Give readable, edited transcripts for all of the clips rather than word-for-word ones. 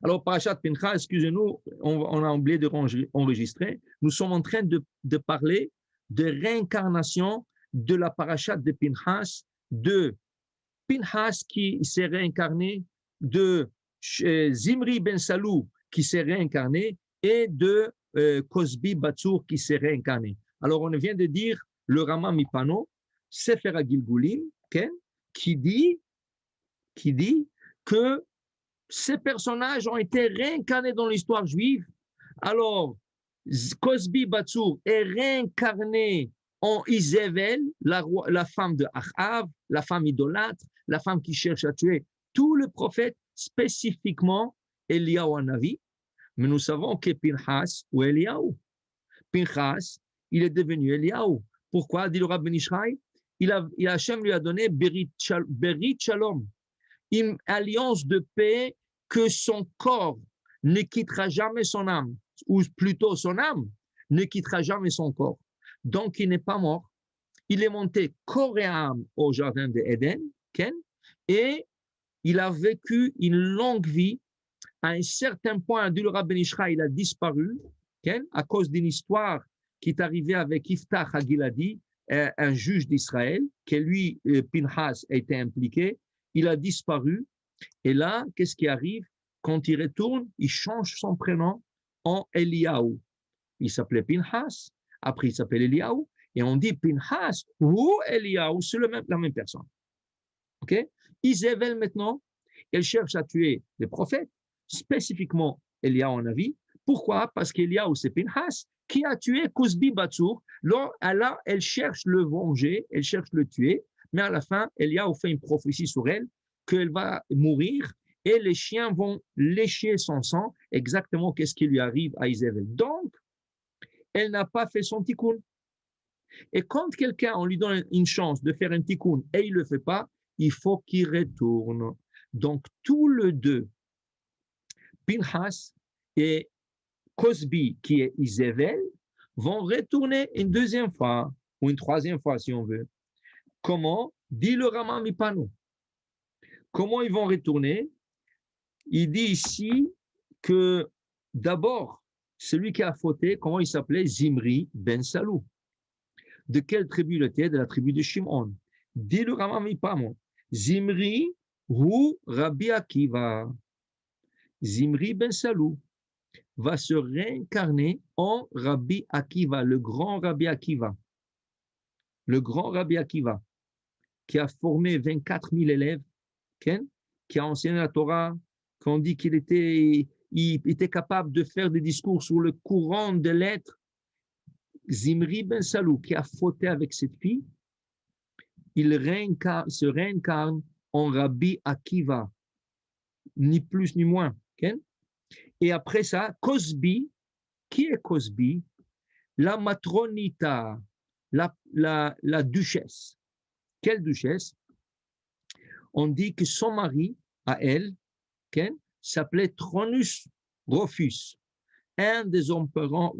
Alors, Parashat Pinchas, excusez-nous, on a oublié de enregistrer. Nous sommes en train de parler de réincarnation de la Parashat de Pinchas, de Pinchas qui s'est réincarné, de Zimri ben Salou qui s'est réincarné et de Cosbi Batsour qui s'est réincarné. Alors, on vient de dire le Rama Mipano, Sefer HaGilgulim, qui dit que ces personnages ont été réincarnés dans l'histoire juive. Alors, Cosbi Batsour est réincarné en Isével, la femme de Achav, la femme idolâtre, la femme qui cherche à tuer tous les prophètes, spécifiquement Eliyahu Hanavi. Mais nous savons que Pinchas ou Eliyahu. Pinchas, il est devenu Eliyahu. Pourquoi? Dit le Rabbi Ben Ishraï, Hachem lui a donné Berit Shalom, une alliance de paix que son corps ne quittera jamais son âme, ou plutôt son âme ne quittera jamais son corps. Donc, il n'est pas mort. Il est monté corps et âme au jardin d'Éden, et il a vécu une longue vie. À un certain point, dit le Rabbi Ben Ishraï, il a disparu, à cause d'une histoire qui est arrivée avec Iftach HaGiladi, un juge d'Israël, que lui, Pinchas, a été impliqué. Il a disparu. Et là, qu'est-ce qui arrive? Quand il retourne, il change son prénom en Eliyahu. Il s'appelait Pinchas, après il s'appelle Eliyahu, et on dit Pinchas ou Eliyahu, c'est la même personne. Ok? Isével maintenant, elle cherche à tuer les prophètes, spécifiquement Eliyahu Hanavi. Pourquoi? Parce qu'Eliyahu, c'est Pinchas qui a tué Cosbi Batsour. Là, elle cherche le venger, elle cherche le tuer, mais à la fin, Eliyahu fait une prophétie sur elle qu'elle va mourir et les chiens vont lécher son sang. Exactement qu'est-ce qui lui arrive à Isével. Donc, elle n'a pas fait son tikkun. Et quand quelqu'un, on lui donne une chance de faire un tikkun et il ne le fait pas, il faut qu'il retourne. Donc, tous les deux, Pinchas et Cosbi, qui est Isével, vont retourner une deuxième fois, ou une troisième fois si on veut. Comment? Dit le Rama Mipano. Comment ils vont retourner? Il dit ici que d'abord, celui qui a fauté, comment il s'appelait? Zimri ben Salou. De quelle tribu il était? De la tribu de Shimon. Dit le Rama Mipano. Zimri ou Rabbi Akiva. Zimri ben Salou va se réincarner en Rabbi Akiva, le grand Rabbi Akiva. Le grand Rabbi Akiva, qui a formé 24 000 élèves, qui a enseigné la Torah, qu'on dit qu'il était capable de faire des discours sur le courant des lettres. Zimri ben Salou, qui a fauté avec cette fille, il se réincarne en Rabbi Akiva, ni plus ni moins. Et après ça, Cosbi, qui est Cosbi? La matronita, la duchesse. Quelle duchesse? On dit que son mari, à elle, s'appelait Tronus Rufus, un des empereurs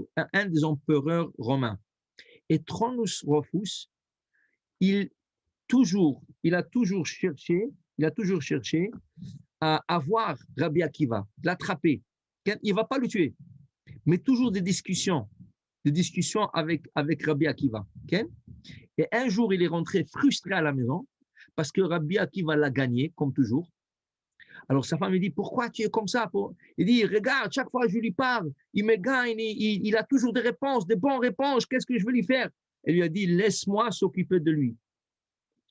romains. Et Tronus Rufus, il a toujours cherché à avoir Rabbi Akiva, l'attraper. Il ne va pas le tuer, mais toujours des discussions avec Rabbi Akiva. Et un jour, il est rentré frustré à la maison parce que Rabbi Akiva l'a gagné, comme toujours. Alors sa femme lui dit, pourquoi tu es comme ça? Il dit, regarde, chaque fois que je lui parle, il me gagne, il a toujours des réponses, des bonnes réponses, qu'est-ce que je veux lui faire? Elle lui a dit, laisse-moi s'occuper de lui.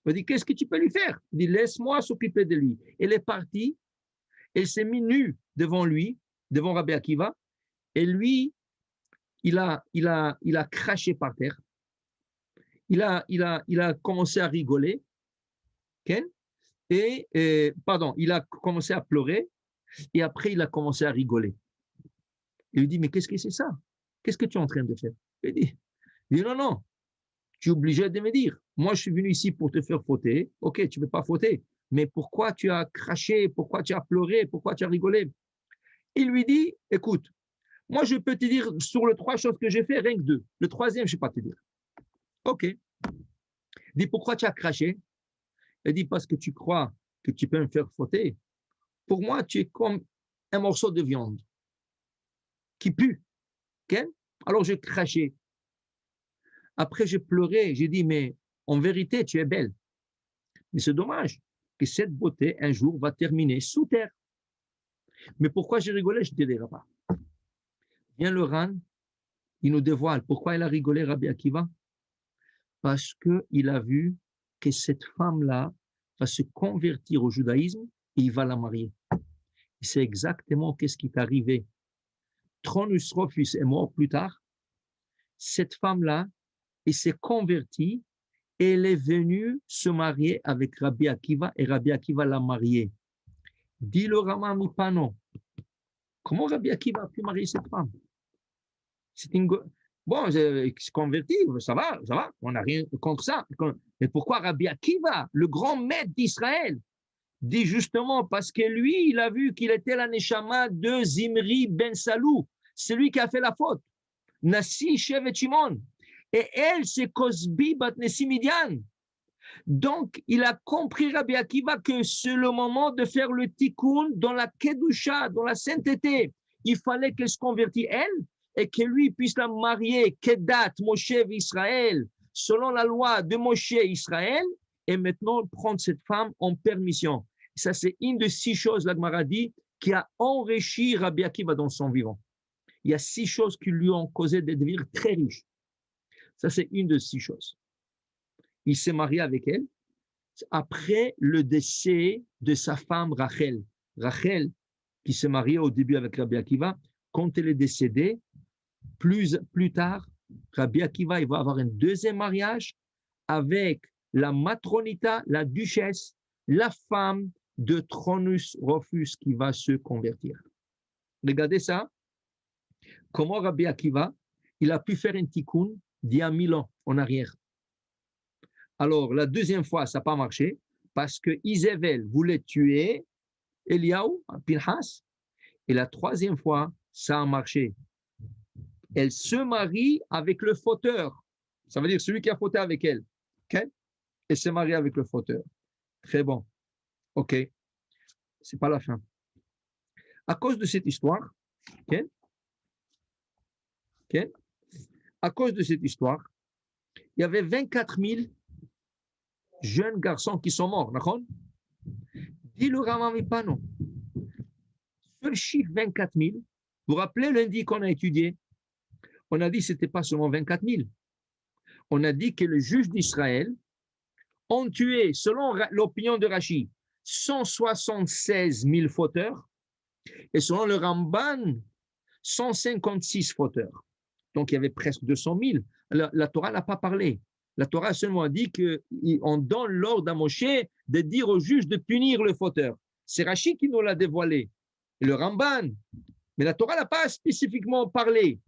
Il a dit, qu'est-ce que tu peux lui faire? Il dit, laisse-moi s'occuper de lui. Elle est partie, elle s'est mise nue devant lui, devant Rabbi Akiva, et lui, il a craché par terre. Il a commencé à rigoler. Il a commencé à pleurer et après il a commencé à rigoler. Il lui dit, mais qu'est-ce que c'est ça? Qu'est-ce que tu es en train de faire? Il dit, non, tu es obligé de me dire. Moi, je suis venu ici pour te faire fauter. Ok, tu ne peux pas fauter. Mais pourquoi tu as craché? Pourquoi tu as pleuré? Pourquoi tu as rigolé? Il lui dit, écoute, moi, je peux te dire sur les 3 choses que j'ai fait, rien que 2. Le troisième, je ne sais pas te dire. Ok. Il dit, pourquoi tu as craché? Il dit, parce que tu crois que tu peux me faire fauter. Pour moi, tu es comme un morceau de viande qui pue. Okay? Alors j'ai craché. Après, j'ai pleuré. J'ai dit, mais en vérité, tu es belle. Mais c'est dommage que cette beauté, un jour, va terminer sous terre. Mais pourquoi j'ai rigolé? Je ne te dirai pas. Vient le Ran, il nous dévoile. Pourquoi il a rigolé, Rabbi Akiva? Parce qu'il a vu que cette femme-là va se convertir au judaïsme et il va la marier. Et c'est exactement ce qui est arrivé. Tronus Rufus est mort plus tard. Cette femme-là, elle s'est convertie et elle est venue se marier avec Rabbi Akiva et Rabbi Akiva l'a mariée. Dit le Rama Mipano, comment Rabbi Akiva a pu marier cette femme? C'est une... Bon, se convertir, ça va, on n'a rien contre ça. Mais pourquoi Rabbi Akiva, le grand maître d'Israël, dit justement parce que lui, il a vu qu'il était la neshama de Zimri ben Salou, celui qui a fait la faute. Nassi Shevet Shimon. Et elle, c'est Cosbi bat Nessimidian. Donc, il a compris, Rabbi Akiva, que c'est le moment de faire le tikkun dans la kedusha, dans la sainteté. Il fallait qu'elle se convertisse, elle, et que lui puisse la marier, Kedat, Moshe Israël, selon la loi de Moshe Israël, et maintenant prendre cette femme en permission. Ça, c'est une de 6 choses, la Gemara dit, qui a enrichi Rabbi Akiva dans son vivant. Il y a 6 choses qui lui ont causé de devenir très riche. Ça, c'est une de 6 choses. Il s'est marié avec elle après le décès de sa femme Rachel. Rachel, qui s'est mariée au début avec Rabbi Akiva, quand elle est décédée, plus tard, Rabbi Akiva il va avoir un deuxième mariage avec la matronita, la duchesse, la femme de Tronus Rufus qui va se convertir. Regardez ça. Comment Rabbi Akiva, il a pu faire un tikkun d'il y a 1000 ans en arrière. Alors, la deuxième fois, ça n'a pas marché parce que Isabelle voulait tuer Eliaou, Pinhas. Et la troisième fois, ça a marché. Elle se marie avec le fauteur. Ça veut dire celui qui a fauté avec elle. Okay? Elle s'est mariée avec le fauteur. Très bon. OK. C'est pas la fin. À cause de cette histoire, okay? Okay? À cause de cette histoire, il y avait 24 000 jeunes garçons qui sont morts. D'accord? Dit le Rama Mipano. Ce chiffre 24 000, vous vous rappelez lundi qu'on a étudié, on a dit que ce n'était pas seulement 24 000. On a dit que les juges d'Israël ont tué, selon l'opinion de Rashi, 176 000 fauteurs et selon le Ramban, 156 fauteurs. Donc il y avait presque 200 000. La Torah n'a pas parlé. La Torah a seulement dit qu'on donne l'ordre à Moshe de dire aux juges de punir le fauteur. C'est Rashi qui nous l'a dévoilé. Et le Ramban. Mais la Torah n'a pas spécifiquement parlé.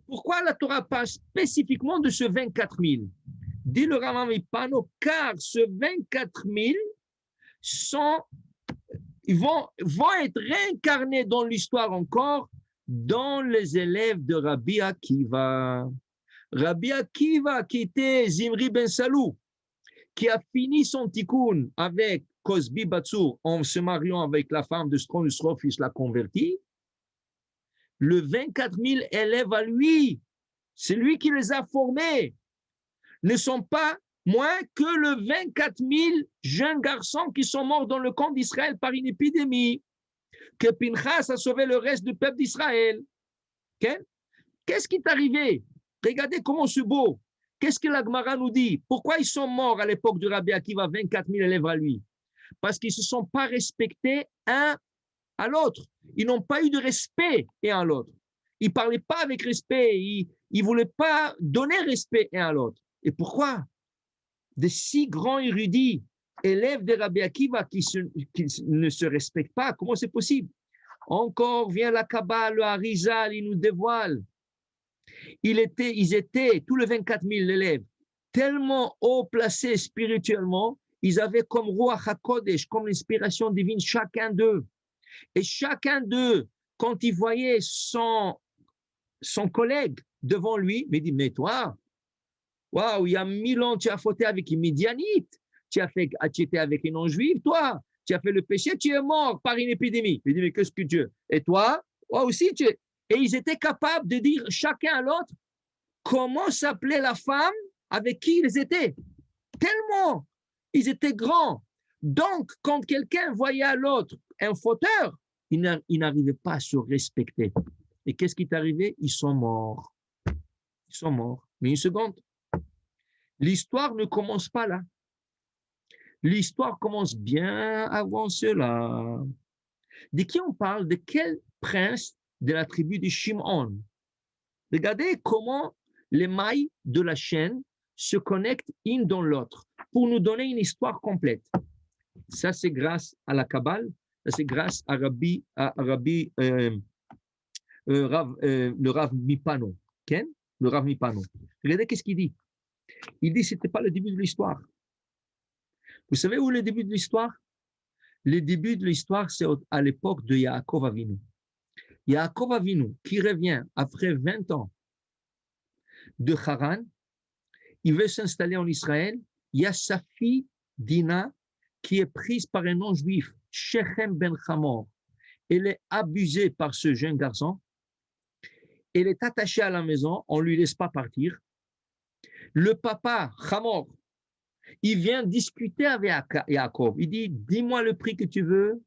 Pourquoi la Torah parle spécifiquement de ce 24 000? Dit le Rama Mipano, car ce 24 000 vont être réincarnés dans l'histoire encore dans les élèves de Rabbi Akiva. Rabbi Akiva, qui était Zimri ben Salou, qui a fini son tikkun avec Cosbi Batsur en se mariant avec la femme de Tronus Rufus, l'a converti. Le 24 000 élèves à lui, c'est lui qui les a formés, ne sont pas moins que le 24 000 jeunes garçons qui sont morts dans le camp d'Israël par une épidémie, que Pinchas a sauvé le reste du peuple d'Israël. Okay? Qu'est-ce qui est arrivé? Regardez comment c'est beau. Qu'est-ce que la Gemara nous dit? Pourquoi ils sont morts à l'époque du Rabbi Akiva, 24 000 élèves à lui? Parce qu'ils ne se sont pas respectés un à l'autre. Ils n'ont pas eu de respect un à l'autre. Ils ne parlaient pas avec respect. Ils ne voulaient pas donner respect un à l'autre. Et pourquoi? Des si grands érudits, élèves de Rabbi Akiva qui ne se respectent pas, comment c'est possible? Encore vient la Kabbale, le Harizal, il nous dévoile. Ils étaient, tous les 24 000 élèves, tellement haut placés spirituellement, ils avaient comme Ruach HaKodesh, comme l'inspiration divine, chacun d'eux. Et chacun d'eux, quand il voyait son collègue devant lui, il dit, mais toi, waouh, il y a 1000 ans, tu as fauté avec une Midianite, tu étais avec une non-juive, toi, tu as fait le péché, tu es mort par une épidémie. Il dit, mais qu'est-ce que tu veux? Et toi aussi, tu es. Et ils étaient capables de dire chacun à l'autre comment s'appelait la femme avec qui ils étaient. Tellement ils étaient grands. Donc, quand quelqu'un voyait à l'autre un fauteur, il n'arrivait pas à se respecter. Et qu'est-ce qui est arrivé? Ils sont morts. Ils sont morts. Mais une seconde, l'histoire ne commence pas là. L'histoire commence bien avant cela. De qui on parle? De quel prince de la tribu de Shimon? Regardez comment les mailles de la chaîne se connectent une dans l'autre pour nous donner une histoire complète. Ça, c'est grâce à la Kabbale, ça, c'est grâce à le Rav Mipano. Ken? Le Rav Mipano. Regardez qu'est-ce qu'il dit. Il dit que ce n'était pas le début de l'histoire. Vous savez où est le début de l'histoire? Le début de l'histoire, c'est à l'époque de Yaakov Avinu. Yaakov Avinu, qui revient après 20 ans de Haran, il veut s'installer en Israël. Il y a sa fille, Dina, qui est prise par un non-juif, Shechem ben Hamor. Elle est abusée par ce jeune garçon. Elle est attachée à la maison, on ne lui laisse pas partir. Le papa, Hamor, il vient discuter avec Yaakov. Il dit, dis-moi le prix que tu veux.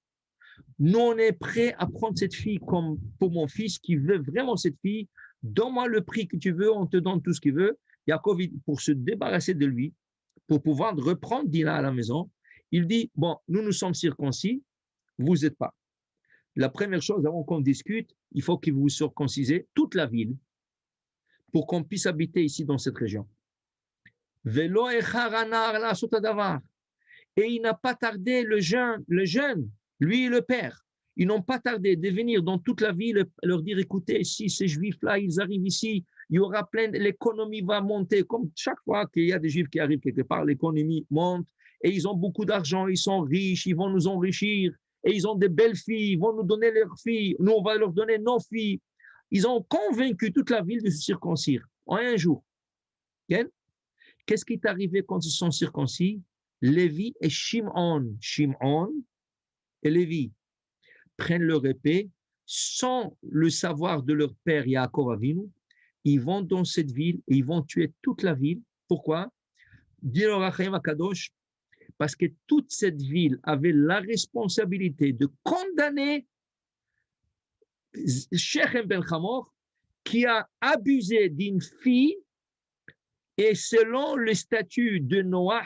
Nous, on est prêt à prendre cette fille comme pour mon fils qui veut vraiment cette fille. Donne-moi le prix que tu veux, on te donne tout ce qu'il veut. Yaakov, pour se débarrasser de lui, pour pouvoir reprendre Dina à la maison, il dit, bon, nous sommes circoncis, vous n'êtes pas. La première chose, avant qu'on discute, il faut que vous vous circoncisez toute la ville pour qu'on puisse habiter ici dans cette région. Et il n'a pas tardé, le jeune, lui et le père, ils n'ont pas tardé de venir dans toute la ville leur dire, écoutez, si ces juifs-là, ils arrivent ici, il y aura l'économie va monter. Comme chaque fois qu'il y a des juifs qui arrivent quelque part, l'économie monte et ils ont beaucoup d'argent, ils sont riches, ils vont nous enrichir et ils ont des belles filles, ils vont nous donner leurs filles, nous on va leur donner nos filles. Ils ont convaincu toute la ville de se circoncire en un jour. Qu'est-ce qui est arrivé quand ils sont circoncis? Lévi et Shimon et Lévi prennent leur épée sans le savoir de leur père Yaakov Avinu. Ils vont dans cette ville et ils vont tuer toute la ville. Pourquoi? Dit le Rachem Akadosh, parce que toute cette ville avait la responsabilité de condamner Shechem ben Hamor qui a abusé d'une fille et selon le statut de Noah,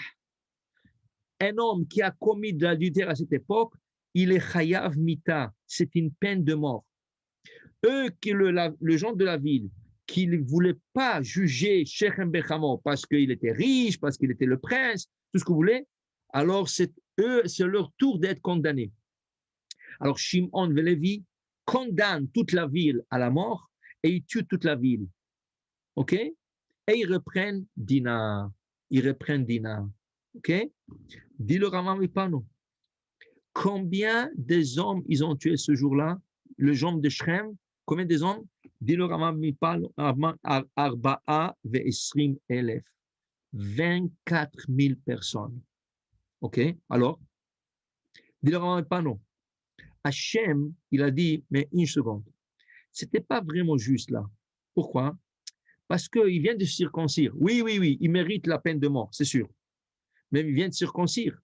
un homme qui a commis de l'adultère à cette époque, il est chayav mita, c'est une peine de mort. Eux, le gens de la ville, qui ne voulaient pas juger Shechem ben Hamor parce qu'il était riche, parce qu'il était le prince, tout ce que vous voulez, alors c'est leur tour d'être condamnés. Alors Shimon et Lévi condamnent toute la ville à la mort et ils tuent toute la ville. OK? Et ils reprennent Dina. OK? Dit le Rambam Mipano. Combien des hommes ils ont tué ce jour-là? Le jour de Shrem, combien des hommes? Dit le Rambam Mipano, Arba'a ve'esrim elef. 24 000 personnes. OK? Alors, dit le Rambam Mipano. Hachem, il a dit, mais une seconde. C'était pas vraiment juste là. Pourquoi? Parce qu'il vient de se circoncire. Oui, il mérite la peine de mort, c'est sûr. Mais il vient de circoncire.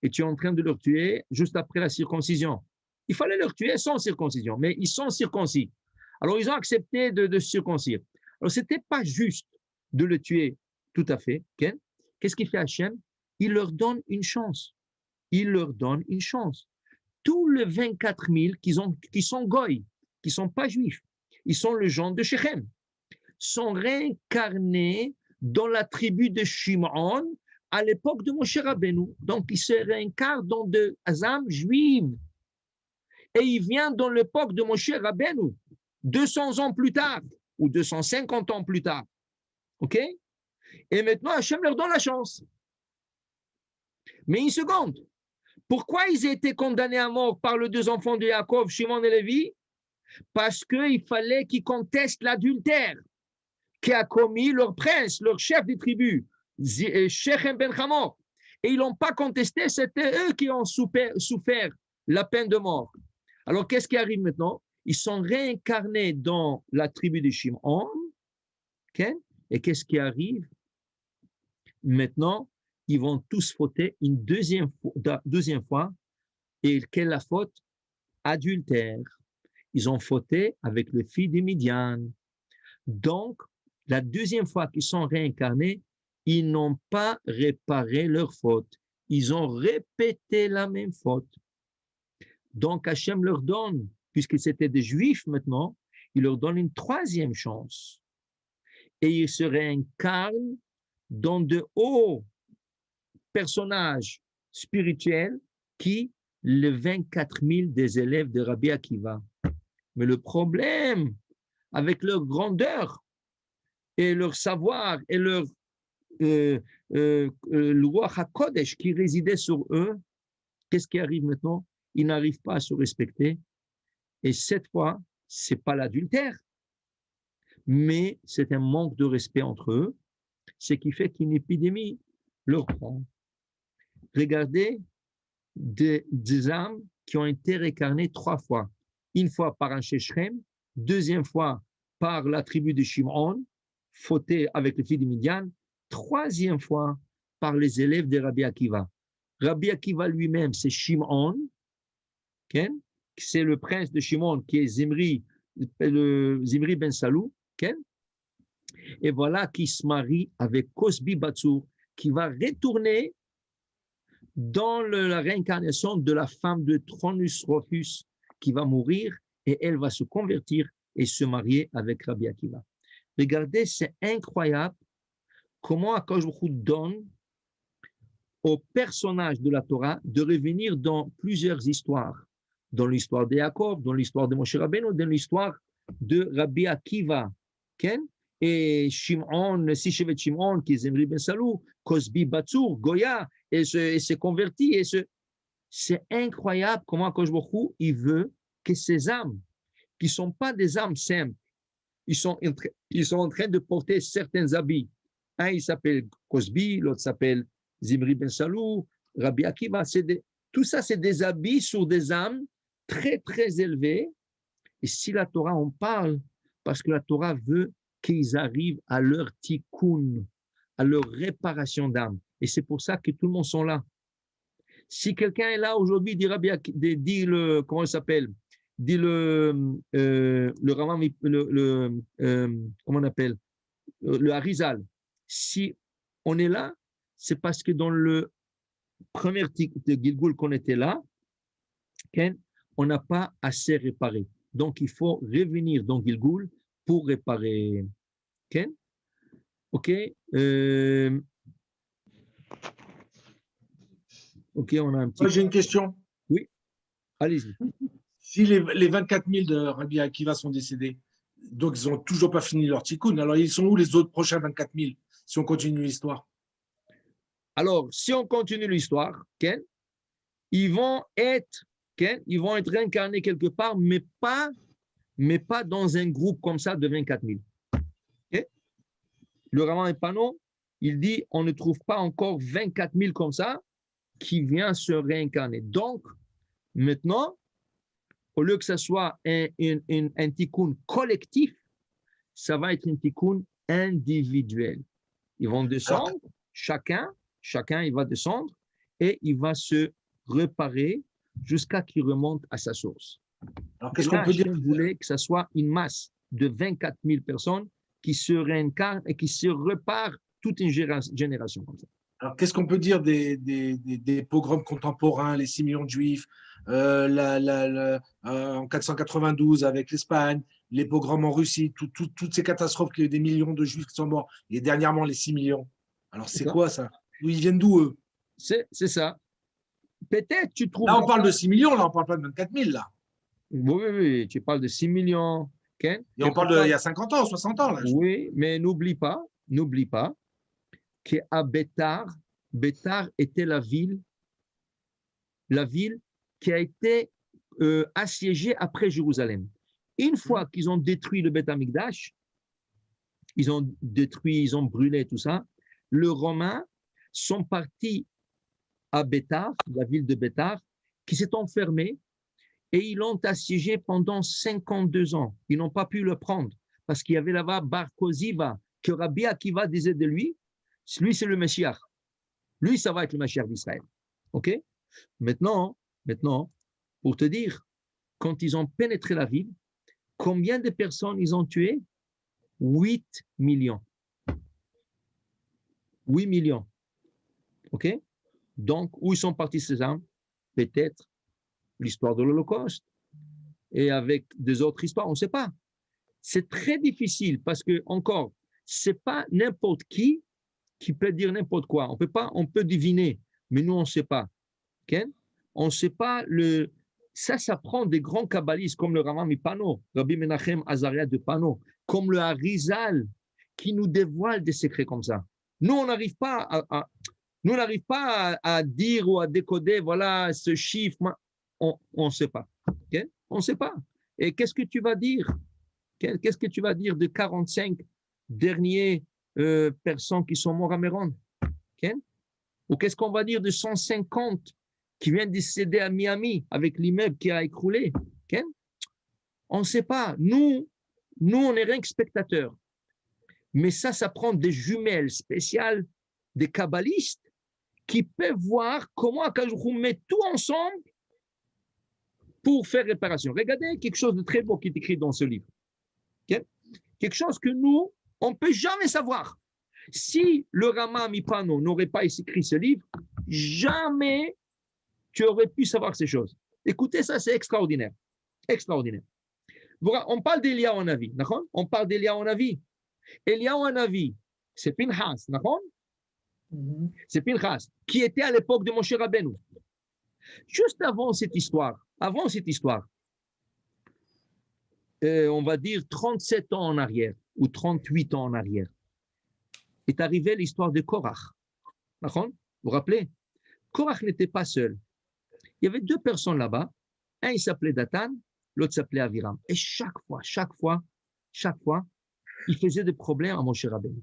Et tu es en train de leur tuer juste après la circoncision. Il fallait leur tuer sans circoncision, mais ils sont circoncis. Alors, ils ont accepté de se circoncire. Alors, ce n'était pas juste de le tuer tout à fait. Okay? Qu'est-ce qu'il fait Hachem? Il leur donne une chance. Tous les 24 000 qui sont goy, qui ne sont pas juifs, ils sont le genre de Shechem, sont réincarnés dans la tribu de Shimon à l'époque de Moshe Rabbeinu. Donc, ils se réincarnent dans des âmes juives. Et il vient dans l'époque de Moshe Rabbeinu, 200 ans plus tard, ou 250 ans plus tard. OK? Et maintenant, Hachem leur donne la chance. Mais une seconde. Pourquoi ils ont été condamnés à mort par les deux enfants de Yaakov, Shimon et Lévi? Parce qu'il fallait qu'ils contestent l'adultère qu'a commis leur prince, leur chef des tribus, Shechem ben Hamor. Et ils n'ont pas contesté, c'était eux qui ont souffert la peine de mort. Alors, qu'est-ce qui arrive maintenant? Ils sont réincarnés dans la tribu de Shimon. Okay? Et qu'est-ce qui arrive? Maintenant, ils vont tous fauter une deuxième fois. Et quelle est la faute? Adultère. Ils ont fauté avec le fils de Midian. Donc, la deuxième fois qu'ils sont réincarnés, ils n'ont pas réparé leur faute. Ils ont répété la même faute. Donc, Hachem leur donne, puisque c'était des Juifs maintenant, il leur donne une troisième chance. Et ils se réincarnent dans de hauts personnages spirituels qui, les 24 000 des élèves de Rabbi Akiva. Mais le problème, avec leur grandeur et leur savoir et leur Ruach HaKodesh qui résidait sur eux, qu'est-ce qui arrive maintenant? Ils n'arrivent pas à se respecter. Et cette fois, ce n'est pas l'adultère, mais c'est un manque de respect entre eux, ce qui fait qu'une épidémie leur prend. Regardez des âmes qui ont été réincarnées 3 fois. Une fois par un Shechem, deuxième fois par la tribu de Shimon, fauté avec le fils de Midian, troisième fois par les élèves de Rabbi Akiva. Rabbi Akiva lui-même, c'est Shimon, okay? C'est le prince de Shimon qui est Zimri ben Salou, okay? Et voilà qui se marie avec Cosbi Batsour, qui va retourner dans la réincarnation de la femme de Tronus Rufus, qui va mourir et elle va se convertir et se marier avec Rabbi Akiva. Regardez, c'est incroyable comment Akadosh Baruch Hu donne aux personnages de la Torah de revenir dans plusieurs histoires. Dans l'histoire de Jacob, dans l'histoire de Moshe Rabbeinu, dans l'histoire de Rabbi Akiva. Okay? Et Shimon, Sishevet Shimon, qui est Zimri ben Salou, Cosbi Batsour, Goya, et s'est converti. C'est incroyable comment Akadosh Baruch Hu, il veut que ces âmes, qui ne sont pas des âmes simples, ils sont en train de porter certains habits. Un, il s'appelle Cosbi, l'autre s'appelle Zimri ben Salou, Rabbi Akiva. Tout ça, c'est des habits sur des âmes très, très élevées. Et si la Torah en parle, parce que la Torah veut qu'ils arrivent à leur tikkun, à leur réparation d'âme. Et c'est pour ça que tout le monde sont là. Si quelqu'un est là aujourd'hui, dit le, comment il s'appelle? Dit le Rambam, comment on appelle? Le Harizal. Si on est là, c'est parce que dans le premier titre de Gilgul qu'on était là, on n'a pas assez réparé. Donc, il faut revenir dans Gilgul pour réparer. OK? OK, on a un petit... Moi, j'ai une question. Oui, allez-y. Si les 24 000 de Rabbi Akiva sont décédés, donc ils n'ont toujours pas fini leur tikkun, alors ils sont où les autres prochains 24 000 si on continue l'histoire? Alors, si on continue l'histoire, ils vont être réincarnés quelque part, mais pas dans un groupe comme ça de 24 000. Okay? Le Raman Epano, il dit on ne trouve pas encore 24 000 comme ça qui viennent se réincarner. Donc, maintenant, au lieu que ce soit un tikkun collectif, ça va être un tikkun individuel. Ils vont descendre, chacun, il va descendre et il va se réparer jusqu'à qu'il remonte à sa source. Alors, qu'est-ce qu'on peut dire? Hachem voulait que ce soit une masse de 24 000 personnes qui se réincarnent et qui se réparent toute une génération comme ça. Alors, qu'est-ce qu'on peut dire des pogroms contemporains, les 6 millions de juifs, en 492 avec l'Espagne, les pogroms en Russie, toutes ces catastrophes, qu'il y a eu des millions de juifs qui sont morts, et dernièrement les 6 millions. Alors, c'est quoi ça? Ils viennent d'où, eux? C'est ça. Peut-être tu trouves... Là, on parle de 6 millions, là, on ne parle pas de 24 000, là. Oui, tu parles de 6 millions. Et on parle d'il y a 50 ans, 60 ans, là. Oui, mais n'oublie pas qu'à Bétar était la ville qui a été assiégée après Jérusalem. Une fois qu'ils ont détruit le Beth Amikdash, ils ont brûlé tout ça, les Romains sont partis à Bétar, la ville de Bétar, qui s'est enfermée et ils l'ont assiégé pendant 52 ans. Ils n'ont pas pu le prendre parce qu'il y avait là-bas Bar Koziba, que Rabbi Akiva disait de lui, lui c'est le Meshiach. Lui, ça va être le Meshiach d'Israël. OK? Maintenant, pour te dire, quand ils ont pénétré la ville, combien de personnes ils ont tué? 8 millions. 8 millions. OK? Donc, où ils sont partis ces armes? Peut-être l'histoire de l'Holocauste et avec des autres histoires, on ne sait pas. C'est très difficile parce que, encore, ce n'est pas n'importe qui peut dire n'importe quoi. On peut deviner, mais nous, on ne sait pas. Okay? On ne sait pas ça prend des grands kabbalistes comme le Rama Mipano, Rabbi Menachem Azaria de Pano, comme le Harizal, qui nous dévoile des secrets comme ça. Nous, on n'arrive pas à dire ou à décoder, voilà, ce chiffre. On ne sait pas. Okay? On ne sait pas. Et qu'est-ce que tu vas dire? Qu'est-ce que tu vas dire de 45 derniers personnes qui sont morts à Méron? Okay? Ou qu'est-ce qu'on va dire de 150 qui viennent de décéder à Miami avec l'immeuble qui a écroulé? Okay? On ne sait pas. Nous, on n'est rien que spectateurs. Mais ça prend des jumelles spéciales, des kabbalistes qui peuvent voir comment Akajou met tout ensemble pour faire réparation. Regardez quelque chose de très beau qui est écrit dans ce livre. Okay? Quelque chose que nous, on ne peut jamais savoir. Si le Rama Mipano n'aurait pas écrit ce livre, jamais tu aurais pu savoir ces choses. Écoutez, ça, c'est extraordinaire. Extraordinaire. On parle d'Eliyahu Hanavi, d'accord? On parle d'Eliyahu Hanavi. Eliyahu Hanavi, c'est Pinchas, d'accord? C'est Pinchas, qui était à l'époque de Moshe Rabbeinu. Juste avant cette histoire, on va dire 37 ans en arrière, ou 38 ans en arrière, est arrivée l'histoire de Korach. D'accord? Vous vous rappelez? Korach n'était pas seul. Il y avait deux personnes là-bas. Un, il s'appelait Datan, l'autre s'appelait Aviram. Et chaque fois, il faisait des problèmes à Moshe Rabbeinu.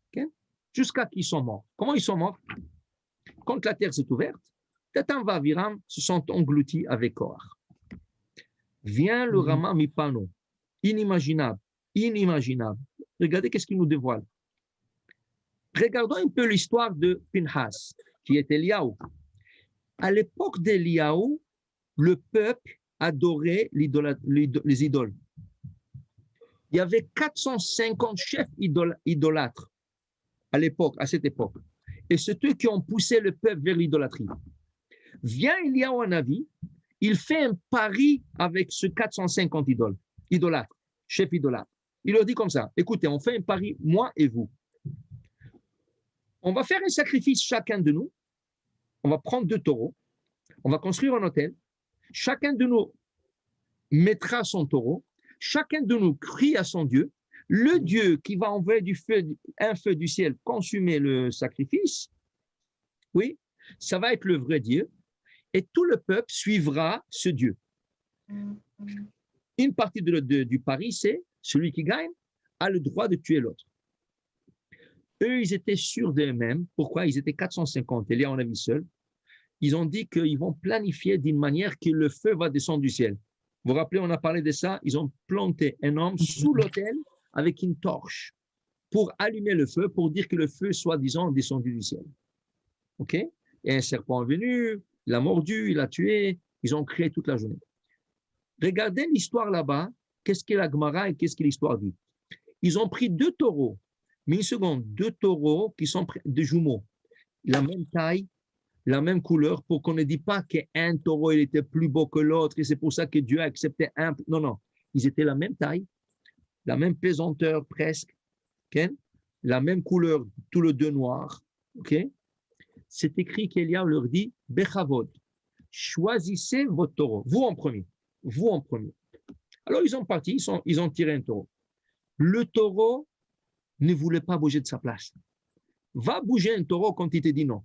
Okay? Jusqu'à qu'ils sont morts. Comment ils sont morts? Quand la terre s'est ouverte, Datan et Aviram se sont engloutis avec Korach. Vient le Rama Mipano, inimaginable. Regardez qu'est-ce qu'il nous dévoile. Regardons un peu l'histoire de Pinchas, qui est Eliyahu. À l'époque d'Eliyahu, le peuple adorait les idoles. Il y avait 450 chefs idolâtres à cette époque. Et c'est eux qui ont poussé le peuple vers l'idolâtrie. Vient Eliyahu Hanavi, il fait un pari avec ce 450 idolâtres, chefs idolâtres. Il leur dit comme ça, écoutez, on fait un pari, moi et vous. On va faire un sacrifice chacun de nous. On va prendre 2 taureaux. On va construire un autel. Chacun de nous mettra son taureau. Chacun de nous crie à son Dieu. Le Dieu qui va envoyer un feu du ciel consumer le sacrifice, oui, ça va être le vrai Dieu. Et tout le peuple suivra ce Dieu. Une partie du pari, c'est celui qui gagne a le droit de tuer l'autre. Eux, ils étaient sûrs d'eux-mêmes. Pourquoi? Ils étaient 450. Et là, on a vu seul. Ils ont dit qu'ils vont planifier d'une manière que le feu va descendre du ciel. Vous vous rappelez, on a parlé de ça. Ils ont planté un homme sous l'autel avec une torche pour allumer le feu, pour dire que le feu soit, disons, descendu du ciel. OK? Et un serpent est venu, il a mordu, il a tué. Ils ont crié toute la journée. Regardez l'histoire là-bas. Qu'est-ce qu'est la Gemara et qu'est-ce que l'histoire dit? Ils ont pris 2 taureaux. Mais une seconde, 2 taureaux qui sont des jumeaux. La même taille, la même couleur, pour qu'on ne dise pas qu'un taureau il était plus beau que l'autre et c'est pour ça que Dieu a accepté un. Non. Ils étaient la même taille, la même pesanteur presque, okay? La même couleur, tous les 2 noirs. Okay? C'est écrit qu'Eliyahu leur dit Bechavod, choisissez votre taureau, vous en premier. Alors ils sont partis, ils ont tiré un taureau. Le taureau ne voulait pas bouger de sa place. Va bouger un taureau quand il te dit non.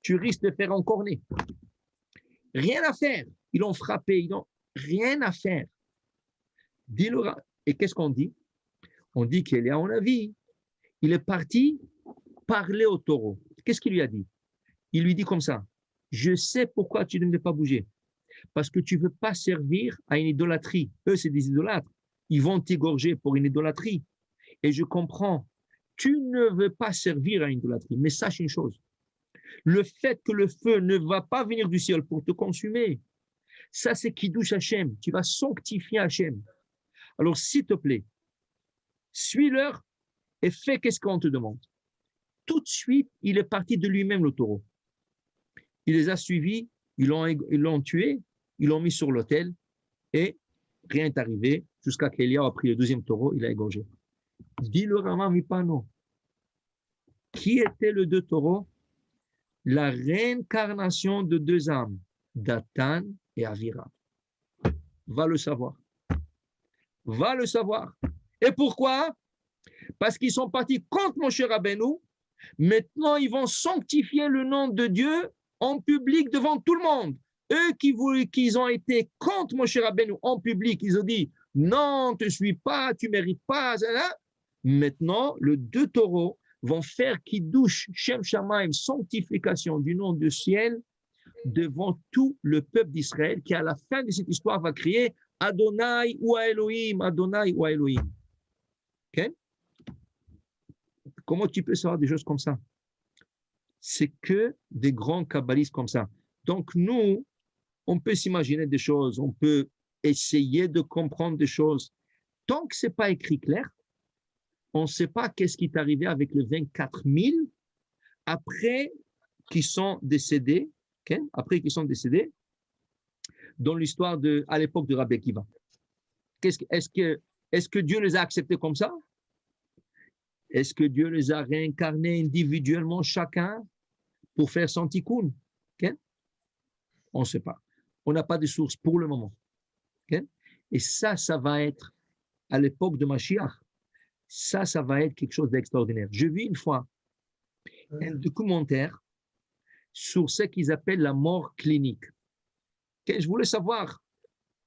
Tu risques de faire encorner. Rien à faire. Ils l'ont frappé, ils n'ont rien à faire. Et qu'est-ce qu'on dit? On dit qu'il est en avis. Il est parti parler au taureau. Qu'est-ce qu'il lui a dit? il lui dit comme ça, je sais pourquoi tu ne veux pas bouger. Parce que tu ne veux pas servir à une idolâtrie. Eux, c'est des idolâtres. Ils vont t'égorger pour une idolâtrie. Et je comprends. Tu ne veux pas servir à une idolâtrie. Mais sache une chose. Le fait que le feu ne va pas venir du ciel pour te consumer, ça, c'est Kiddush Hashem. Tu vas sanctifier Hashem. Alors, s'il te plaît, suis-leur et fais qu'est-ce qu'on te demande. Tout de suite, il est parti de lui-même, le taureau. Il les a suivis, ils l'ont tué, ils l'ont mis sur l'autel et rien n'est arrivé jusqu'à qu'Eliaou a pris le deuxième taureau, il a égorgé. Dit le Rama Mipano. Qui étaient les deux taureaux? La réincarnation de deux âmes, Datan et Avira. Va le savoir. Va le savoir. Et pourquoi? Parce qu'ils sont partis contre Moshe Rabbeinu. Maintenant, ils vont sanctifier le nom de Dieu en public devant tout le monde. Eux qui ont été contre Moshe Rabbeinu en public, ils ont dit non, tu ne suis pas, tu ne mérites pas. Maintenant, les deux taureaux vont faire Kiddush Shem Shamaim, sanctification du nom du ciel, devant tout le peuple d'Israël qui, à la fin de cette histoire, va crier Adonai ou Elohim, Adonai ou Elohim. Okay? Comment tu peux savoir des choses comme ça? C'est que des grands kabbalistes comme ça. Donc, nous, on peut s'imaginer des choses, on peut essayer de comprendre des choses. Tant que ce n'est pas écrit clair, on ne sait pas qu'est-ce qui est arrivé avec les 24 000 après qu'ils sont décédés, okay? Après qu'ils sont décédés, dans l'histoire à l'époque de Rabbi Akiva. Est-ce que Dieu les a acceptés comme ça? Est-ce que Dieu les a réincarnés individuellement chacun pour faire son tikkun? Okay? On ne sait pas. On n'a pas de source pour le moment. Okay? Et ça va être à l'époque de Mashiach. Ça va être quelque chose d'extraordinaire. Je vis une fois un documentaire sur ce qu'ils appellent la mort clinique. Okay? Je voulais savoir,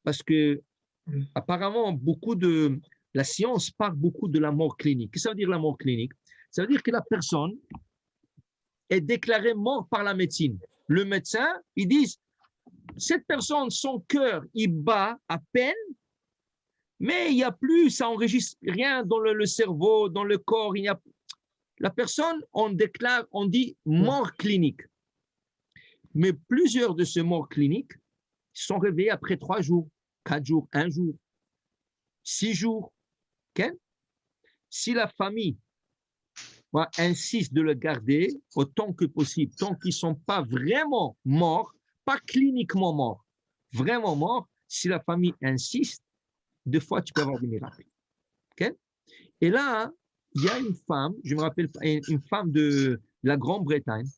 parce que apparemment, la science parle beaucoup de la mort clinique. Qu'est-ce que ça veut dire la mort clinique? Ça veut dire que la personne est déclarée morte par la médecine. Le médecin, ils disent, cette personne, son cœur, il bat à peine, mais il n'y a plus, ça n'enregistre rien dans le cerveau, dans le corps. La personne, on dit mort clinique. Mais plusieurs de ces morts cliniques sont réveillés après 3 jours, 4 jours, 1 jour, 6 jours. Okay? Si la famille insiste de le garder autant que possible, tant qu'ils ne sont pas vraiment morts, pas cliniquement morts, vraiment morts, si la famille insiste, 2 fois, tu peux avoir des miracles. Okay? Et là, il y a une femme, je me rappelle, une femme de la Grande-Bretagne,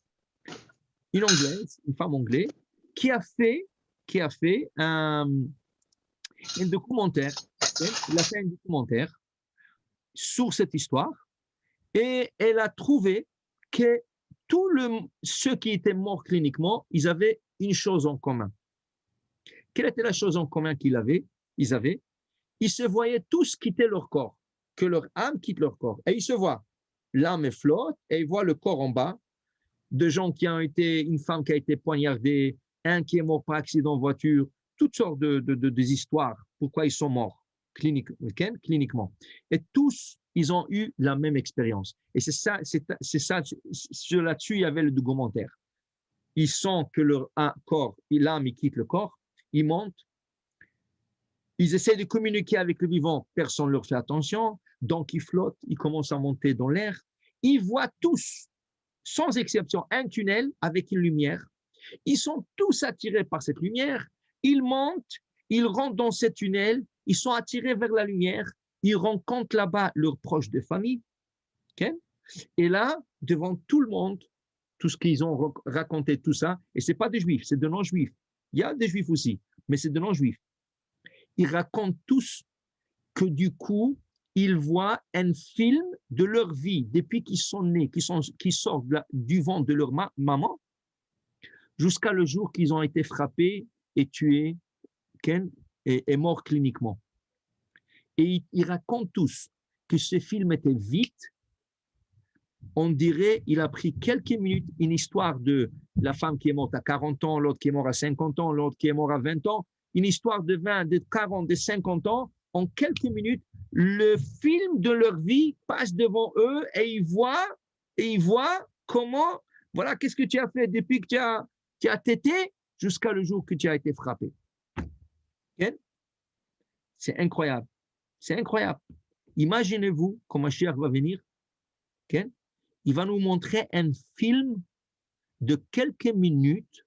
une Anglaise, une femme anglaise, qui a fait un documentaire. Okay? Elle a fait un documentaire sur cette histoire et elle a trouvé que tous ceux qui étaient morts cliniquement, ils avaient une chose en commun. Quelle était la chose en commun qu'ils avaient? Ils se voyaient tous quitter leur corps, que leur âme quitte leur corps. Et ils se voient, l'âme flotte et ils voient le corps en bas, de gens une femme qui a été poignardée, un qui est mort par accident de voiture, toutes sortes des histoires, pourquoi ils sont morts cliniquement. Et tous, ils ont eu la même expérience. Et c'est ça, là-dessus, il y avait le documentaire. Ils sentent que leur corps, l'âme, il quitte le corps, ils montent, ils essaient de communiquer avec le vivant, personne ne leur fait attention, donc ils flottent, ils commencent à monter dans l'air, ils voient tous, sans exception, un tunnel avec une lumière, ils sont tous attirés par cette lumière, ils montent, ils rentrent dans ce tunnel, ils sont attirés vers la lumière, ils rencontrent là-bas leurs proches de famille, okay? Et là, devant tout le monde, tout ce qu'ils ont raconté, tout ça, et ce n'est pas des juifs, c'est de non-juifs, il y a des juifs aussi, mais c'est de non-juifs. Ils racontent tous que du coup, ils voient un film de leur vie depuis qu'ils sont nés, qu'ils sortent du ventre de leur maman, jusqu'à le jour qu'ils ont été frappés et tués et morts cliniquement. Et ils racontent tous que ce film était vite, on dirait il a pris quelques minutes, une histoire de la femme qui est morte à 40 ans, l'autre qui est mort à 50 ans, l'autre qui est mort à 20 ans, une histoire de 20, de 40, de 50 ans, en quelques minutes, le film de leur vie passe devant eux et ils voient comment, voilà, qu'est-ce que tu as fait depuis que tu as tété jusqu'à le jour que tu as été frappé. Okay? C'est incroyable. C'est incroyable. Imaginez-vous quand Mashiach va venir, okay? Il va nous montrer un film de quelques minutes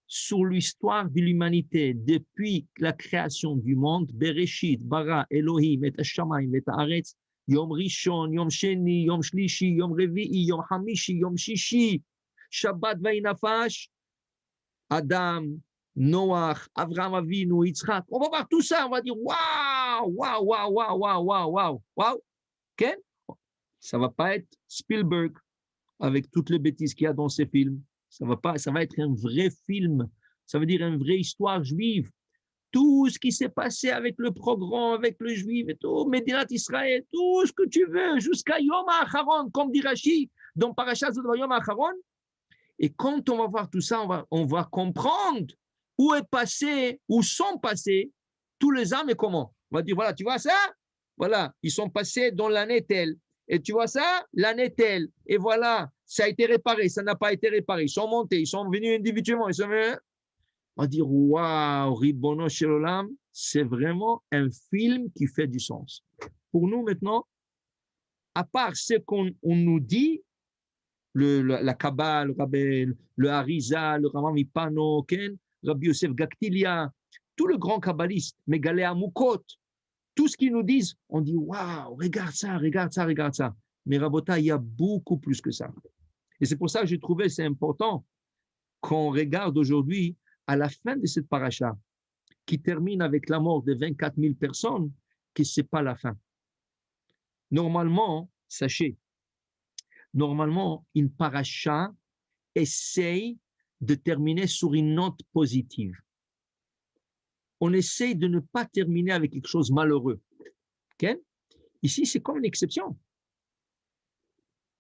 sur l'histoire de l'humanité depuis la création du monde, Bereshit, Bara, Elohim, et Hashamayim, et Haaretz, Yom Rishon, Yom Sheni, Yom Shlishi, Yom Revi'i, Yom Hamishi, Yom Shishi, Shabbat Vainafash, Adam, Noach, Avraham Avinu, Yitzhak. On va voir tout ça, on va dire waouh, waouh, waouh, waouh, waouh, waouh, waouh, waouh. Okay? Ça va pas être Spielberg avec toutes les bêtises qu'il y a dans ces films. Ça va être un vrai film. Ça veut dire une vraie histoire juive. Tout ce qui s'est passé avec le programme, avec le juif et tout, Médinat Israël, tout ce que tu veux, jusqu'à Yom HaAcharon, comme dit Rashi, dans Parashat Yom HaAcharon. Et quand on va voir tout ça, on va comprendre où est passé, où sont passés tous les âmes et comment. On va dire, voilà, tu vois ça? Voilà, ils sont passés dans l'année telle. Et tu vois ça? L'année telle. Et voilà, ça a été réparé, ça n'a pas été réparé. Ils sont montés, ils sont venus individuellement. Ils sont venus. On va dire, waouh, Ribono Shel Olam, c'est vraiment un film qui fait du sens. Pour nous maintenant, à part ce qu'on nous dit, la Kabbale, le Harizal, le Rambam Mipano, Rabbi Yosef Gaktilia, tout le grand kabbaliste, Megalé Amukot, tout ce qu'ils nous disent, on dit waouh, regarde ça, regarde ça, regarde ça. Mais Rabota, il y a beaucoup plus que ça. Et c'est pour ça que j'ai trouvé c'est important qu'on regarde aujourd'hui, à la fin de cette paracha, qui termine avec la mort de 24 000 personnes, que ce n'est pas la fin. Normalement, sachez, normalement, une paracha essaye de terminer sur une note positive. On essaye de ne pas terminer avec quelque chose de malheureux. Okay? Ici, c'est comme une exception.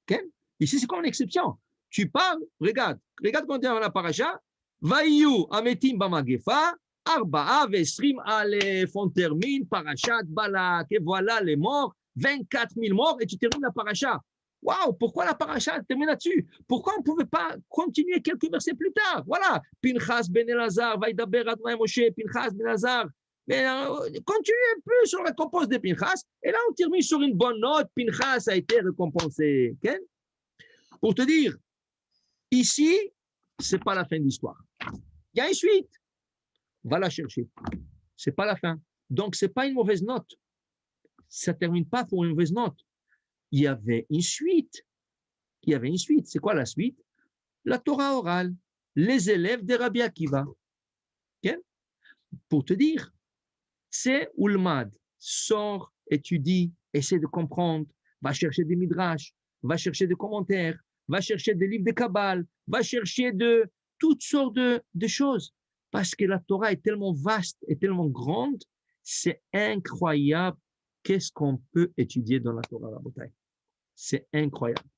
Okay? Ici, c'est comme une exception. Tu parles, regarde quand tu es dans la paracha, Vaïou ametim bamagefa, arba'a vesrim alef, on termine, parachat balak, et voilà les morts, 24 000 morts, et tu termines la paracha. Waouh, pourquoi la paracha termine là-dessus? Pourquoi on ne pouvait pas continuer quelques versets plus tard? Voilà, Pinchas ben Elazar, Vaïdaber Adonai Moshe, Pinchas ben Elazar. Mais continue un peu sur la récompense de Pinchas, et là on termine sur une bonne note, Pinchas a été récompensé. Okay? Pour te dire, ici, ce n'est pas la fin de l'histoire. Il y a une suite. Va la chercher. Ce n'est pas la fin. Donc, ce n'est pas une mauvaise note. Ça ne termine pas pour une mauvaise note. Il y avait une suite. C'est quoi la suite? La Torah orale. Les élèves de Rabbi Akiva. Okay? Pour te dire, c'est Ulmad. Sors, étudie, essaie de comprendre, va chercher des midrash, va chercher des commentaires, va chercher des livres de Kabbale, va chercher de toutes sortes de choses. Parce que la Torah est tellement vaste et tellement grande, c'est incroyable qu'est-ce qu'on peut étudier dans la Torah, la bataille. C'est incroyable.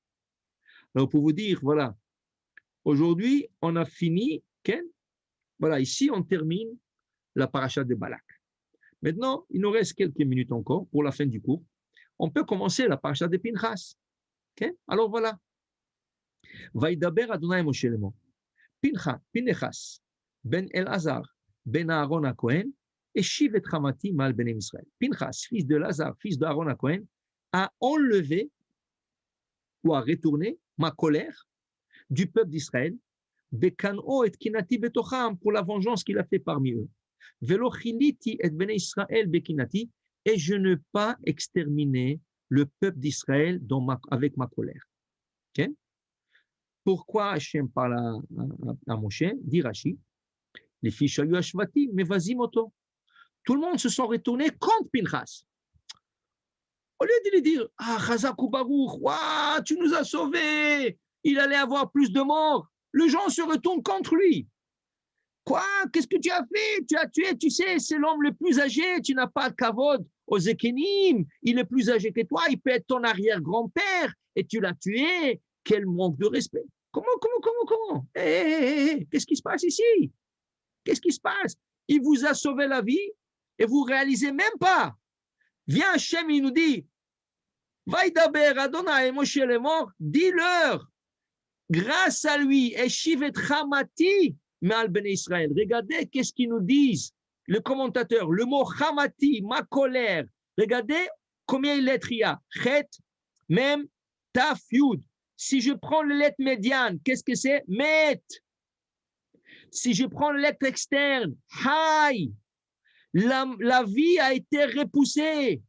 Alors, pour vous dire, voilà, aujourd'hui, on a fini, voilà, ici, on termine la paracha de Balak. Maintenant, il nous reste quelques minutes encore pour la fin du cours. On peut commencer la paracha de Pinchas. Alors, voilà. Vaïdaber Adonai Moshe Lemo. Pinchas, ben Elazar, ben Aaron HaKohen, et Shiv et Hamati mal ben Israël. Pinchas, fils de Lazar, fils d'Aaron HaKohen, a enlevé ou a retourné ma colère du peuple d'Israël, Bekano et Kinati betocham, pour la vengeance qu'il a fait parmi eux. Velo chiliti et ben Israël bekinati, et je ne pas exterminer le peuple d'Israël avec ma colère. Okay? Pourquoi Hachem parle à Moshe? Dit Rashi, les fiches à Yuashvati, mais vas-y, moto. Tout le monde se sont retournés contre Pinchas. Au lieu de lui dire, ah, Chazak ou Baruch, wow, tu nous as sauvés, il allait avoir plus de morts. Les gens se retournent contre lui. Quoi? Qu'est-ce que tu as fait? Tu as tué, tu sais, c'est l'homme le plus âgé, tu n'as pas de kavod aux Ekenim, il est plus âgé que toi, il peut être ton arrière-grand-père, et tu l'as tué. Quel manque de respect. Comment qu'est-ce qui se passe ici? Qu'est-ce qui se passe? Il vous a sauvé la vie et vous ne réalisez même pas. Viens Hachem, il nous dit, Vaïdaber, Adonai, Moshe est mort, dis-leur, grâce à lui, Eshivet Hamati, Me'al Ben Israël. Regardez qu'est-ce qu'ils nous disent, le commentateur, le mot Hamati, ma colère. Regardez combien de lettres il y a. Chet, même, Taf, Yud. Si je prends les lettres médianes, qu'est-ce que c'est? Met. Si je prends les lettres externes, Hay. La vie a été repoussée.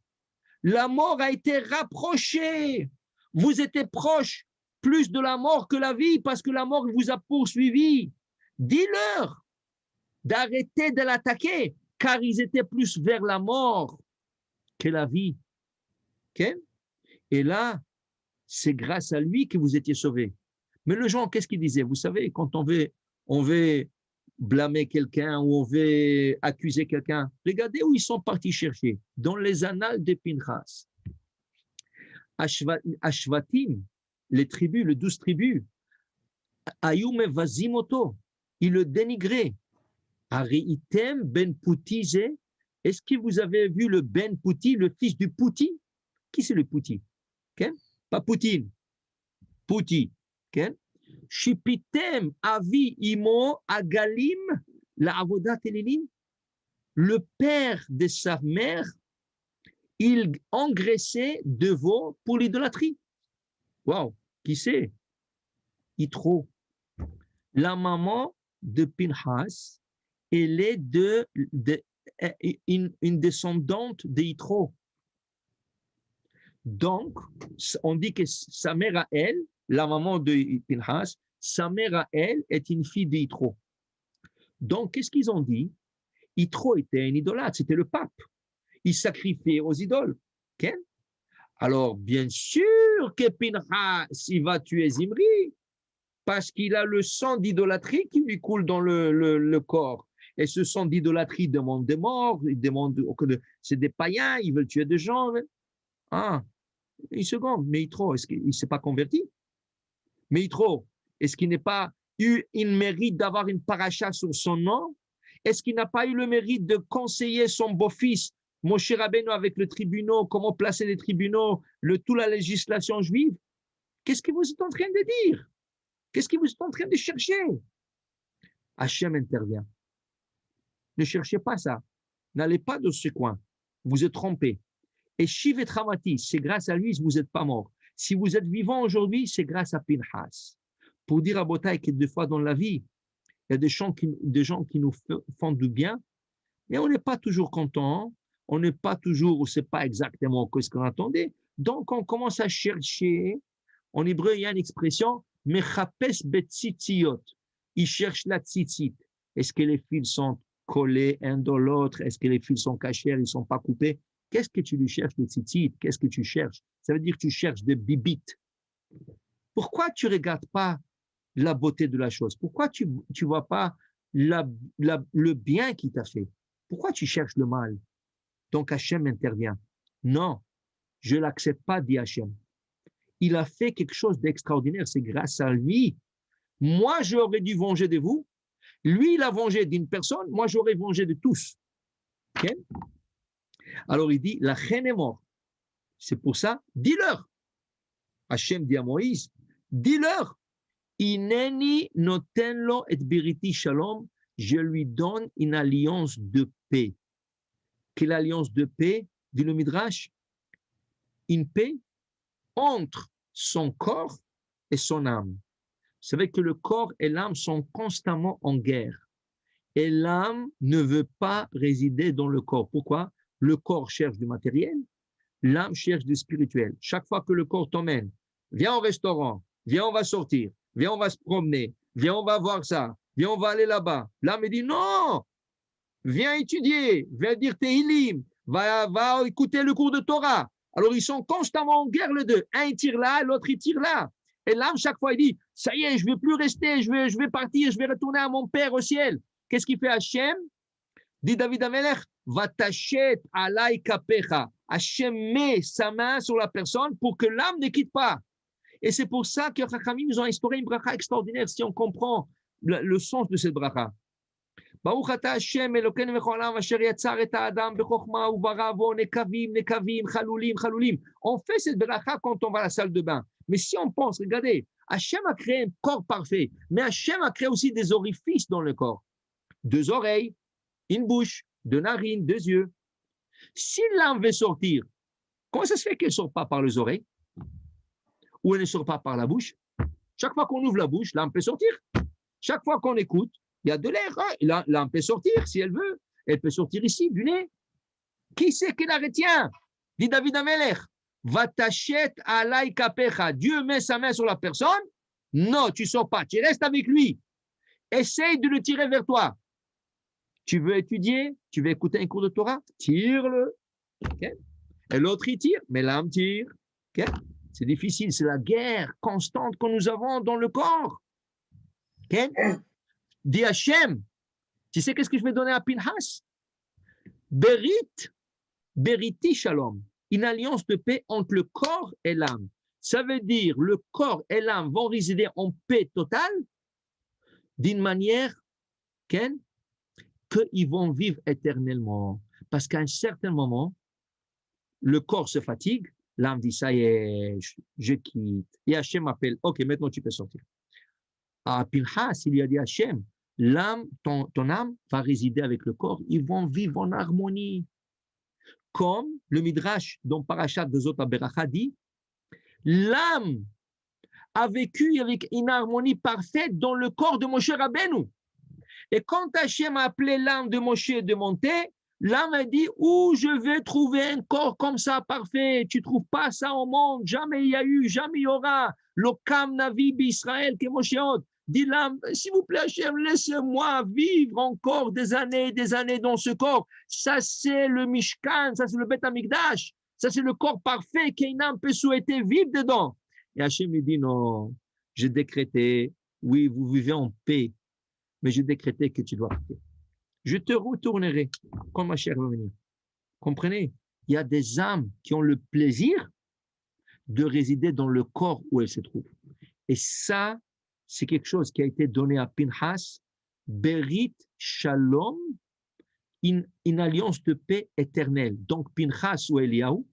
La mort a été rapprochée. Vous étiez proche plus de la mort que la vie parce que la mort vous a poursuivi. Dis-leur d'arrêter de l'attaquer car ils étaient plus vers la mort que la vie. Okay? Et là, c'est grâce à lui que vous étiez sauvés. Mais le gens, qu'est-ce qu'ils disaient? Vous savez, quand on veut blâmer quelqu'un ou on veut accuser quelqu'un, regardez où ils sont partis chercher. Dans les annales de Pinchas. Ashvatim, les tribus, les 12 tribus, Ayume Vazimoto, ils le dénigraient. Ariitem ben Poutize, est-ce que vous avez vu le Ben Pouti, le fils du Pouti? Qui c'est le Pouti? Okay? Pas Poutine, Pouti. Okay? Shipitem avi imo agalim la avodat elilim. Le père de sa mère, il engraissait de veaux pour l'idolâtrie. Waouh, qui c'est? Yitro. La maman de Pinchas, elle est une descendante de Yitro. Donc, on dit que sa mère à elle, la maman de Pinchas, sa mère à elle est une fille de Yitro. Donc, qu'est-ce qu'ils ont dit? Yitro était un idolâtre, c'était le pape. Il sacrifiait aux idoles. Okay? Alors, bien sûr que Pinchas, il va tuer Zimri, parce qu'il a le sang d'idolâtrie qui lui coule dans le corps. Et ce sang d'idolâtrie demande des morts, c'est des païens, ils veulent tuer des gens. Ah, une seconde, mais Yitro, est-ce qu'il ne s'est pas converti? Mais Yitro, est-ce qu'il n'a pas eu une mérite d'avoir une paracha sur son nom? Est-ce qu'il n'a pas eu le mérite de conseiller son beau-fils, Moshe Rabbeinu, avec le tribunal, comment placer les tribunaux, toute la législation juive? Qu'est-ce que vous êtes en train de dire? Qu'est-ce que vous êtes en train de chercher? Hachem intervient. Ne cherchez pas ça. N'allez pas dans ce coin. Vous êtes trompés. Et Shiv et Tramati, c'est grâce à lui que vous n'êtes pas mort. Si vous êtes vivant aujourd'hui, c'est grâce à Pinchas. Pour dire à Botaï que des fois dans la vie, il y a des gens qui nous font du bien, mais on n'est pas toujours content, on n'est pas toujours, on ne sait pas exactement ce qu'on attendait. Donc, on commence à chercher. En hébreu, il y a une expression, mechapes betzitziot. Il cherche la tzitzit. Est-ce que les fils sont collés un dans l'autre? Est-ce que les fils sont cachés? Ils ne sont pas coupés? Qu'est-ce que tu lui cherches, le tzitzit? Qu'est-ce que tu cherches? Ça veut dire que tu cherches des bibites. Pourquoi tu ne regardes pas la beauté de la chose? Pourquoi tu ne vois pas le bien qu'il t'a fait? Pourquoi tu cherches le mal? Donc Hachem intervient. Non, je ne l'accepte pas, dit Hachem. Il a fait quelque chose d'extraordinaire, c'est grâce à lui. Moi, j'aurais dû venger de vous. Lui, il a vengé d'une personne, moi, j'aurais vengé de tous. Okay? Alors, il dit, la reine est morte. C'est pour ça, dis-leur. Hachem dit à Moïse, dis-leur, Ineni notenlo et biriti shalom, je lui donne une alliance de paix. Quelle alliance de paix? Dit le Midrash, une paix entre son corps et son âme. Vous savez que le corps et l'âme sont constamment en guerre. Et l'âme ne veut pas résider dans le corps. Pourquoi? Le corps cherche du matériel, l'âme cherche du spirituel. Chaque fois que le corps t'emmène, viens au restaurant, viens, on va sortir, viens, on va se promener, viens, on va voir ça, viens, on va aller là-bas. L'âme me dit non, viens étudier, viens dire Tehillim, va écouter le cours de Torah. Alors, ils sont constamment en guerre, les deux. Un, il tire là, l'autre, il tire là. Et l'âme, chaque fois, il dit, ça y est, je ne vais plus rester, je vais partir, je vais retourner à mon Père au ciel. Qu'est-ce qu'il fait Hachem? Dit David Amelech, va tachet alay kapecha. Hachem met sa main sur la personne pour que l'âme ne quitte pas. Et c'est pour ça que Chachamim nous ont instauré une bracha extraordinaire si on comprend le sens de cette bracha. Baruch ata Hashem Elokeinu melech haolam asher yatzar et ha'adam bechokma ubara vo nekavim, nekavim, chalulim, chalulim. On fait cette bracha quand on va à la salle de bain. Mais si on pense, regardez, Hashem a créé un corps parfait, mais Hashem a créé aussi des orifices dans le corps. 2 oreilles, une bouche, 2 narines, 2 yeux. Si l'âme veut sortir, comment ça se fait qu'elle ne sort pas par les oreilles? Ou elle ne sort pas par la bouche? Chaque fois qu'on ouvre la bouche, l'âme peut sortir. Chaque fois qu'on écoute, il y a de l'air. L'âme peut sortir si elle veut. Elle peut sortir ici, du nez. Qui c'est qui la retient? Dit David Amelech. Vatachet alay kapecha. Dieu met sa main sur la personne. Non, tu ne sors pas. Tu restes avec lui. Essaye de le tirer vers toi. Tu veux étudier? Tu veux écouter un cours de Torah? Tire-le. Okay. Et l'autre, il tire, mais l'âme tire. Okay. C'est difficile. C'est la guerre constante que nous avons dans le corps. Okay. Dis Hachem, tu sais qu'est-ce que je vais donner à Pinhas? Beriti Shalom, une alliance de paix entre le corps et l'âme. Ça veut dire le corps et l'âme vont résider en paix totale d'une manière qu'ils vont vivre éternellement. Parce qu'à un certain moment, le corps se fatigue, l'âme dit ça y est, je quitte. Et Hachem m'appelle, ok, maintenant tu peux sortir. À Pinhas, il lui a dit Hachem, l'âme, ton âme va résider avec le corps, ils vont vivre en harmonie. Comme le Midrash dont Parashat de Zot HaBeracha dit, l'âme a vécu avec une harmonie parfaite dans le corps de Moshe Rabbeinu. Et quand Hachem a appelé l'âme de Moshe de monter, l'âme a dit, où je vais trouver un corps comme ça parfait? Tu ne trouves pas ça au monde, jamais il y a eu, jamais il y aura. L'Okam Navi B'Israël, que Moshe dit l'âme, s'il vous plaît, Hachem, laissez-moi vivre encore des années dans ce corps. Ça, c'est le Mishkan, ça, c'est le Beth Amikdash. Ça, c'est le corps parfait qu'une âme peut souhaiter vivre dedans. Et Hachem lui dit, non, j'ai décrété, oui, vous vivez en paix, mais j'ai décrété que tu dois partir. Je te retournerai quand ma chère va venir. Comprenez? Il y a des âmes qui ont le plaisir de résider dans le corps où elles se trouvent. Et ça, c'est quelque chose qui a été donné à Pinhas, Berit Shalom, une alliance de paix éternelle. Donc Pinhas ou Eliaou,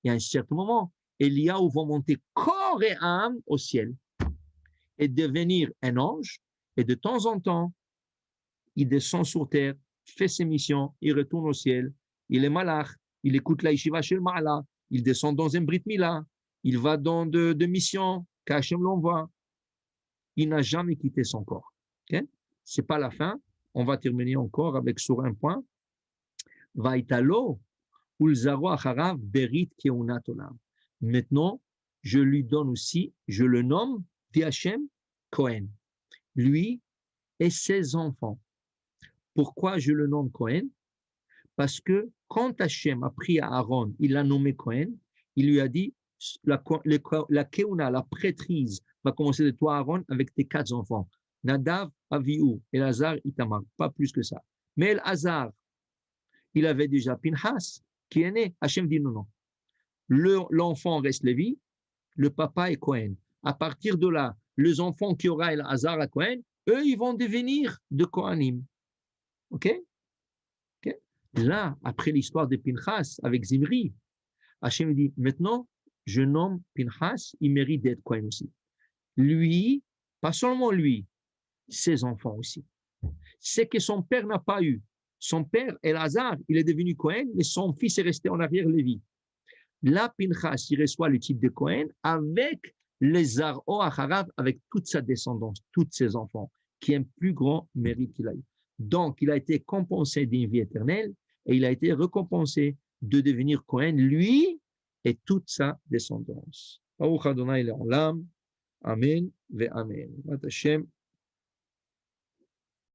et à un certain moment, Eliaou va monter corps et âme au ciel et devenir un ange. Et de temps en temps, il descend sur terre, fait ses missions, il retourne au ciel, il est malach, il écoute la yeshiva shel Ma'ala, il descend dans un brit mila, il va dans de missions qu'Hachem l'envoie. Il n'a jamais quitté son corps. Okay? Ce n'est pas la fin. On va terminer encore avec sur un point. Vaitalo ulzaro acharav berit keunat olam. Maintenant, je lui donne aussi, je le nomme, dit Hachem, Cohen. Lui et ses enfants. Pourquoi je le nomme Cohen? Parce que quand Hachem a pris à Aaron, il l'a nommé Cohen, il lui a dit, la keuna, la prêtrise, va commencer de toi, Aaron, avec tes 4 enfants. Nadav, Avihu, Elazar, Itamar. Pas plus que ça. Mais Elazar, il avait déjà Pinhas, qui est né. Hachem dit non. L'enfant reste Lévi, le papa est Cohen. À partir de là, les enfants qui aura Elazar à Cohen, eux, ils vont devenir de Kohanim. OK? Là, après l'histoire de Pinhas avec Zimri, Hachem dit, maintenant, je nomme Pinhas, il mérite d'être Cohen aussi. Lui, pas seulement lui, ses enfants aussi. C'est que son père n'a pas eu. Son père, Elazar, il est devenu Cohen, mais son fils est resté en arrière Lévi. Là, Pinhas, il reçoit le titre de Cohen avec les Zaro Acharav, avec toute sa descendance, tous ses enfants, qui est un plus grand mérite qu'il a eu. Donc, il a été compensé d'une vie éternelle et il a été récompensé de devenir Cohen, lui et toute sa descendance. Baruch Adonai le'olam. Amen ve amen.